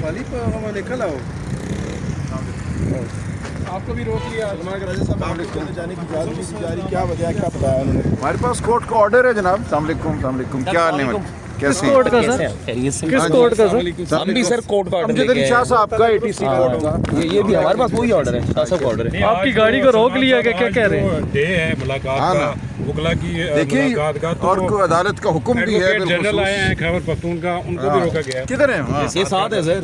آپ کو بھی روک لیا کیا وجہ کیا بتایا انہوں نے؟ ہمارے پاس کورٹ کا آرڈر ہے جناب. السلام علیکم. السلام علیکم. کیا حال ہے؟ کیسے کورٹ کا سر کس کورٹ کا سر؟ ہم بھی سر کورٹ کا امجد علی شاہ صاحب کا ATC کورٹ کا. یہ بھی ہمارے پاس وہی آرڈر ہے، شاہ صاحب کا آرڈر ہے. آپ کی گاڑی کو روک لیا کہ کیا کہہ رہے ہیں؟ ڈے ہے ملاقات کا، وکلا کی دیکھیے ملاقات کا، اور کو عدالت کا حکم بھی ہے ایڈوکیٹ جنرل آئے ہیں خیبر پختونخوا، ان کو بھی روکا گیا ہے. کدھر ہیں؟ یہ ساتھ ہے سر.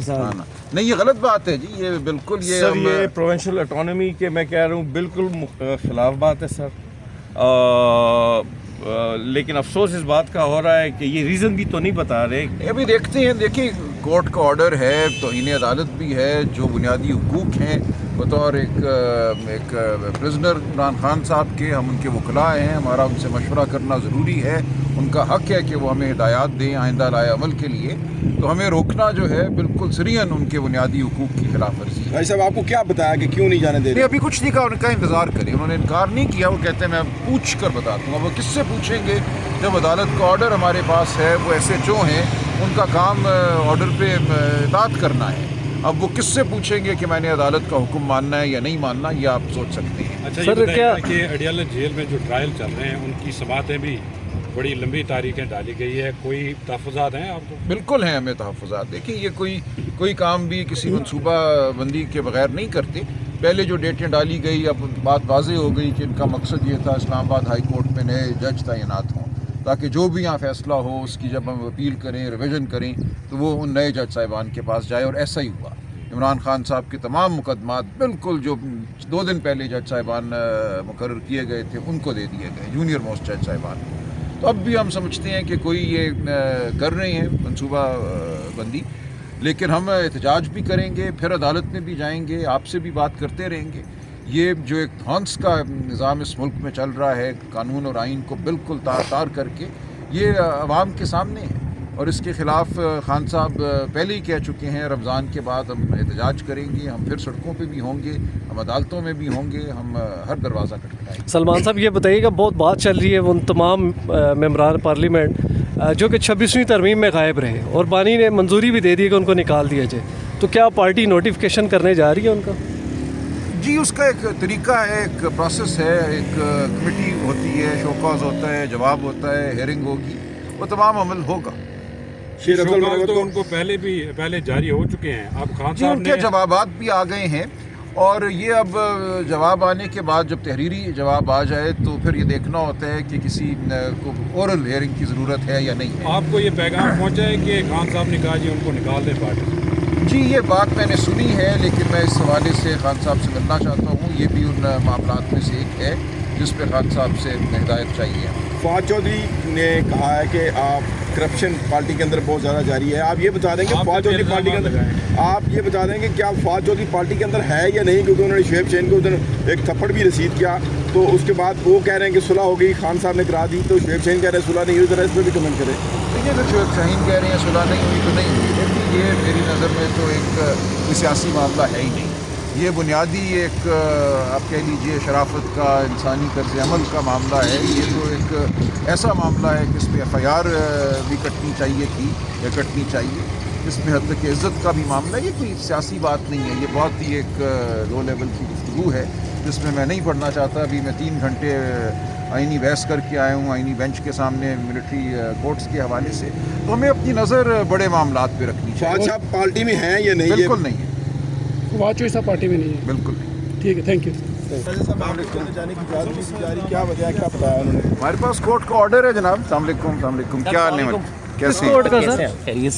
نہیں یہ غلط بات ہے جی، یہ بالکل سر یہ پروونشل اٹانومی کے میں کہہ رہا ہوں بالکل خلاف بات ہے سر. لیکن افسوس اس بات کا ہو رہا ہے کہ یہ ریزن بھی تو نہیں بتا رہے. ابھی دیکھتے ہیں. دیکھیے کورٹ کا آرڈر ہے، توہین عدالت بھی ہے، جو بنیادی حقوق ہیں بطور ایک پرزنر عمران خان صاحب کے، ہم ان کے وکلاء ہیں، ہمارا ان سے مشورہ کرنا ضروری ہے. ان کا حق ہے کہ وہ ہمیں ہدایات دیں آئندہ لائے عمل کے لیے. تو ہمیں روکنا جو ہے بالکل سریعاً ان کے بنیادی حقوق کی خلاف ورزی ہے. بھائی صاحب آپ کو کیا بتایا کہ کیوں نہیں جانے دے نہیں رہے؟ ابھی کچھ نہیں کہا، ان کا انتظار کریں. انہوں نے انکار نہیں کیا، وہ کہتے ہیں میں پوچھ کر بتاتا ہوں. اب وہ کس سے پوچھیں گے جب عدالت کا آرڈر ہمارے پاس ہے؟ وہ SHO ہیں، ان کا کام آرڈر پہ اطاعت کرنا ہے. اب وہ کس سے پوچھیں گے کہ میں نے عدالت کا حکم ماننا ہے یا نہیں ماننا؟ یہ آپ سوچ سکتے ہیں. اچھا سر، یہ بتائیے کیا- کہ اڈیالہ جیل میں جو ٹرائل چل رہے ہیں ان کی سماعتیں بھی بڑی لمبی تاریخیں ڈالی گئی ہے، کوئی تحفظات ہیں آپ کو؟ بالکل ہیں ہمیں تحفظات. دیکھیں یہ کوئی کام بھی کسی منصوبہ بندی کے بغیر نہیں کرتے. پہلے جو ڈیٹیں ڈالی گئی، اب بات واضح ہو گئی کہ ان کا مقصد یہ تھا اسلام آباد ہائی کورٹ میں نئے جج تعینات ہوں، تاکہ جو بھی یہاں فیصلہ ہو اس کی جب ہم اپیل کریں، ریویژن کریں تو وہ ان نئے جج صاحبان کے پاس جائے. اور ایسا ہی ہوا. عمران خان صاحب کے تمام مقدمات بالکل جو 2 دن پہلے جج صاحبان مقرر کیے گئے تھے ان کو دے دیے گئے، جونیئر موسٹ جج صاحبان کو. تو اب بھی ہم سمجھتے ہیں کہ کوئی یہ کر رہے ہیں منصوبہ بندی، لیکن ہم احتجاج بھی کریں گے، پھر عدالت میں بھی جائیں گے، آپ سے بھی بات کرتے رہیں گے. یہ جو ایک ہانس کا نظام اس ملک میں چل رہا ہے، قانون اور آئین کو بالکل تار تار کر کے، یہ عوام کے سامنے ہے. اور اس کے خلاف خان صاحب پہلے ہی کہہ چکے ہیں رمضان کے بعد ہم احتجاج کریں گے، ہم پھر سڑکوں پہ بھی ہوں گے، ہم عدالتوں میں بھی ہوں گے، ہم ہر دروازہ کھٹکھٹائیں گے. سلمان صاحب یہ بتائیے کہ بہت بات چل رہی ہے ان تمام ممبران پارلیمنٹ جو کہ 26ویں ترمیم میں غائب رہے، اور بانی نے منظوری بھی دے دی کہ ان کو نکال دیا جائے. تو کیا پارٹی نوٹیفیکیشن کرنے جا رہی ہے ان کا؟ جی اس کا ایک طریقہ ہے، ایک پروسیس ہے، ایک کمیٹی ہوتی ہے، شوکاز ہوتا ہے، جواب ہوتا ہے، ہیئرنگ ہوگی، وہ تمام عمل ہوگا. شیر افضل شوکاز تو کو ان کو پہلے جاری ہو چکے ہیں. اب خان جی صاحب ان نے کے جوابات بھی آ گئے ہیں، اور یہ اب جواب آنے کے بعد جب تحریری جواب آ جائے تو پھر یہ دیکھنا ہوتا ہے کہ کسی کو اورل ہیئرنگ کی ضرورت ہے یا نہیں ہے. آپ کو یہ پیغام پہنچا ہے کہ خان صاحب نے کہا جی ان کو نکال دیں پارٹی سے؟ جی یہ بات میں نے سنی ہے، لیکن میں اس حوالے سے خان صاحب سے ملنا چاہتا ہوں. یہ بھی ان معاملات میں سے ایک ہے جس پہ خان صاحب سے ہدایت چاہیے. فواد چودھری نے کہا ہے کہ آپ کرپشن پارٹی کے اندر بہت زیادہ جاری ہے. آپ یہ بتا دیں کہ فواد چودھری پارٹی کے اندر، آپ یہ بتا دیں کہ کیا فواد چودھری پارٹی کے اندر ہے یا نہیں؟ کیونکہ انہوں نے شعیب شاہین کو ادھر ایک تھپڑ بھی رسید کیا، تو اس کے بعد وہ کہہ رہے ہیں کہ صلح ہو گئی، خان صاحب نے کرا دی، تو شعیب شاہین کہہ رہے ہیں صلح نہیں ہوئی. ذرا اس پہ بھی کمنٹ کریں. دیکھیے اگر شعیب شاہین کہہ رہے ہیں صلح نہیں ہوئی تو نہیں ہوئی. لیکن یہ میری نظر میں تو ایک سیاسی معاملہ ہے ہی نہیں. یہ بنیادی ایک آپ کہہ لیجئے شرافت کا، انسانی طرز عمل کا معاملہ ہے. یہ تو ایک ایسا معاملہ ہے کہ اس پہ FIR بھی کٹنی چاہیے تھی یا کٹنی چاہیے. اس میں حد تک عزت کا بھی معاملہ ہے. یہ کوئی سیاسی بات نہیں ہے، یہ بہت ہی ایک لو لیول کی گفتگو ہے جس میں نہیں پڑھنا چاہتا. ابھی میں 3 گھنٹے آئینی بحث کر کے آیا ہوں آئینی بینچ کے سامنے ملٹری کورٹس کے حوالے سے. تو ہمیں اپنی نظر بڑے معاملات پہ رکھنی فواد چاہیے. صاحب پارٹی میں ہیں یا نہیں؟ بالکل نہیں ہے، فواد چودھری صاحب پارٹی میں نہیں ہے. بالکل نہیں. ٹھیک ہے، تھینک یو. جانے کی کیا وجہ کیا بتایا انہوں نے؟ ہمارے پاس کورٹ کا آرڈر ہے جناب. السلام علیکم. السلام علیکم. کیا حال ہے؟ کس کیسے کورٹ کا سر؟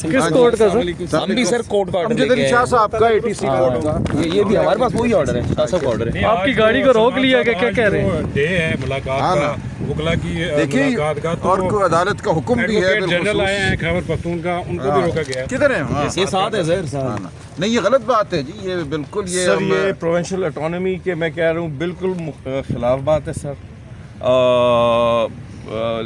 کس کورٹ کا سر؟ ہم بھی سر کورٹ کا آرڈر امجد علی شاہ صاحب کا ATC کورٹ کا. یہ بھی ہمارے پاس وہی آرڈر ہے، شاہ صاحب کا آرڈر ہے. آپ کی گاڑی کو روک لیا کہ کیا کہہ رہے ہیں؟ ڈے ہے ملاقات کا، وکلا کی دیکھیے ملاقات کا، اور کو عدالت کا حکم بھی ہے ایڈوکیٹ جنرل آئے ہیں خیبر پختونخوا، ان کو بھی روکا گیا ہے. کدھر ہیں؟ یہ ساتھ ہے سر. نہیں یہ غلط بات ہے جی، یہ بالکل سر یہ پروونشل اٹانومی کے میں کہہ رہا ہوں بالکل خلاف بات ہے سر.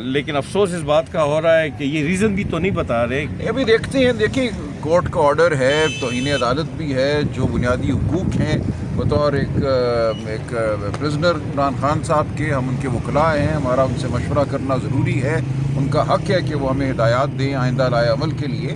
لیکن افسوس اس بات کا ہو رہا ہے کہ یہ ریزن بھی تو نہیں بتا رہے. ابھی دیکھتے ہیں. دیکھیے کورٹ کا آرڈر ہے، توہین عدالت بھی ہے، جو بنیادی حقوق ہیں بطور ایک پرزنر عمران خان صاحب کے، ہم ان کے وکلاء ہیں، ہمارا ان سے مشورہ کرنا ضروری ہے. ان کا حق ہے کہ وہ ہمیں ہدایات دیں آئندہ لائے عمل کے لیے.